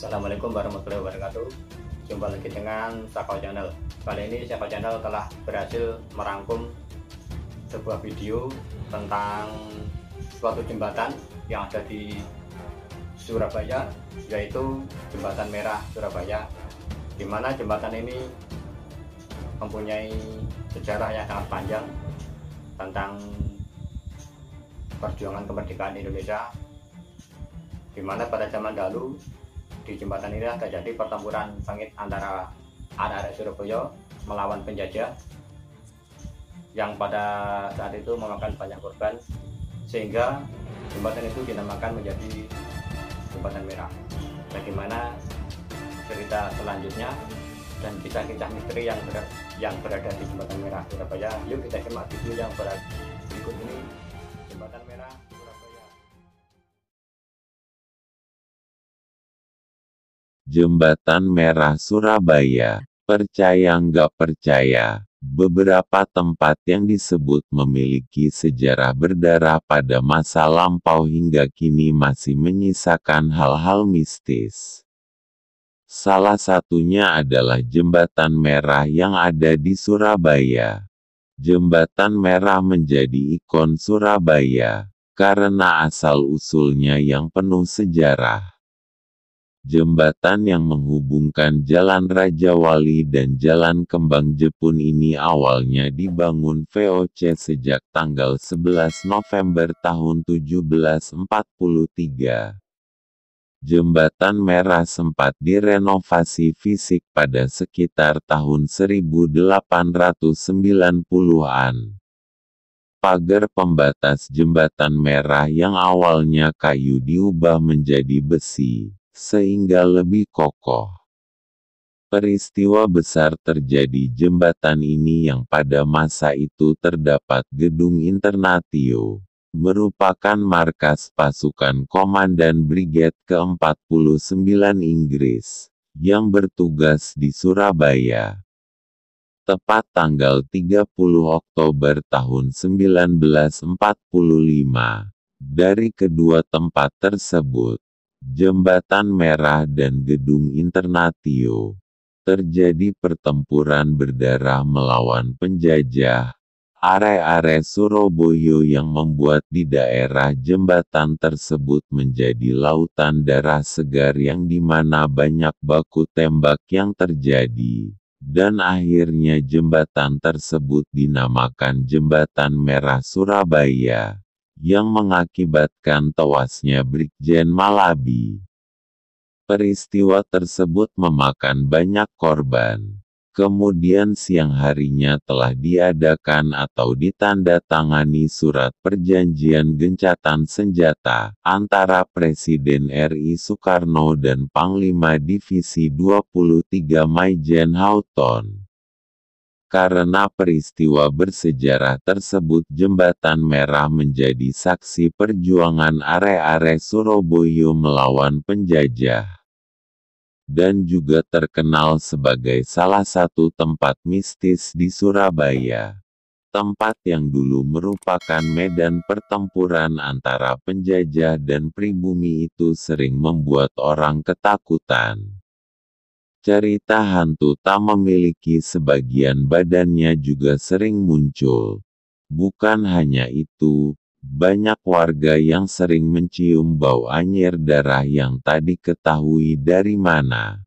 Assalamualaikum warahmatullahi wabarakatuh. Jumpa lagi dengan Sako Channel. Kali ini Sako Channel telah berhasil merangkum sebuah video tentang suatu jembatan yang ada di Surabaya, yaitu Jembatan Merah Surabaya, di mana jembatan ini mempunyai sejarah yang sangat panjang tentang perjuangan kemerdekaan Indonesia, di mana pada zaman dahulu di jembatan ini terjadi pertempuran sengit antara arek-arek Surabaya melawan penjajah yang pada saat itu memakan banyak korban, sehingga jembatan itu dinamakan menjadi Jembatan Merah. Bagaimana cerita selanjutnya dan kisah-kisah misteri yang berada di Jembatan Merah Surabaya? Yuk kita simak video yang berikut ini. Jembatan Merah Surabaya. Jembatan Merah Surabaya. Percaya nggak percaya, beberapa tempat yang disebut memiliki sejarah berdarah pada masa lampau hingga kini masih menyisakan hal-hal mistis. Salah satunya adalah Jembatan Merah yang ada di Surabaya. Jembatan Merah menjadi ikon Surabaya karena asal-usulnya yang penuh sejarah. Jembatan yang menghubungkan Jalan Raja Wali dan Jalan Kembang Jepun ini awalnya dibangun VOC sejak tanggal 11 November tahun 1743. Jembatan Merah sempat direnovasi fisik pada sekitar tahun 1890-an. Pagar pembatas Jembatan Merah yang awalnya kayu diubah menjadi besi, sehingga lebih kokoh. Peristiwa besar terjadi jembatan ini yang pada masa itu terdapat gedung Internatio, merupakan markas pasukan Komandan Brigade ke-49 Inggris, yang bertugas di Surabaya. Tepat tanggal 30 Oktober tahun 1945, dari kedua tempat tersebut, Jembatan Merah dan Gedung Internatio, terjadi pertempuran berdarah melawan penjajah, arek-arek Surabaya yang membuat di daerah jembatan tersebut menjadi lautan darah segar yang dimana banyak baku tembak yang terjadi, dan akhirnya jembatan tersebut dinamakan Jembatan Merah Surabaya, yang mengakibatkan tewasnya Brigjen Malabi. Peristiwa tersebut memakan banyak korban. Kemudian siang harinya telah diadakan atau ditandatangani surat perjanjian gencatan senjata antara Presiden RI Soekarno dan Panglima Divisi 23 Maijen Houghton. Karena peristiwa bersejarah tersebut, Jembatan Merah menjadi saksi perjuangan arek-arek Surabaya melawan penjajah, dan juga terkenal sebagai salah satu tempat mistis di Surabaya. Tempat yang dulu merupakan medan pertempuran antara penjajah dan pribumi itu sering membuat orang ketakutan. Cerita hantu tak memiliki sebagian badannya juga sering muncul. Bukan hanya itu, banyak warga yang sering mencium bau anyir darah yang tak diketahui dari mana.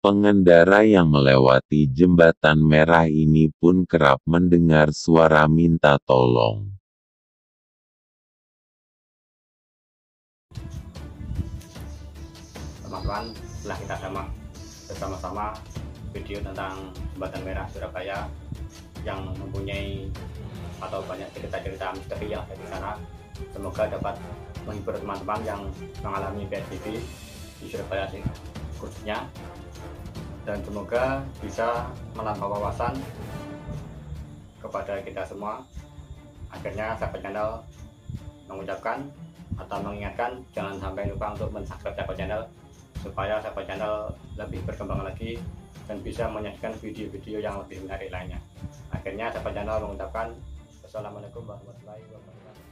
Pengendara yang melewati Jembatan Merah ini pun kerap mendengar suara minta tolong. Teman-teman, setelah kita simak bersama-sama video tentang Jembatan Merah Surabaya yang mempunyai atau banyak cerita-cerita misteri yang ada di sana, semoga dapat menghibur teman-teman yang mengalami PSBB di Surabaya khususnya, dan semoga bisa menambah wawasan kepada kita semua. Akhirnya Sako Channel mengucapkan atau mengingatkan jangan sampai lupa untuk mensubscribe Sako Channel, supaya Sako Channel lebih berkembang lagi dan bisa menyajikan video-video yang lebih menarik lainnya. Akhirnya Sako Channel mengucapkan Wassalamualaikum warahmatullahi wabarakatuh.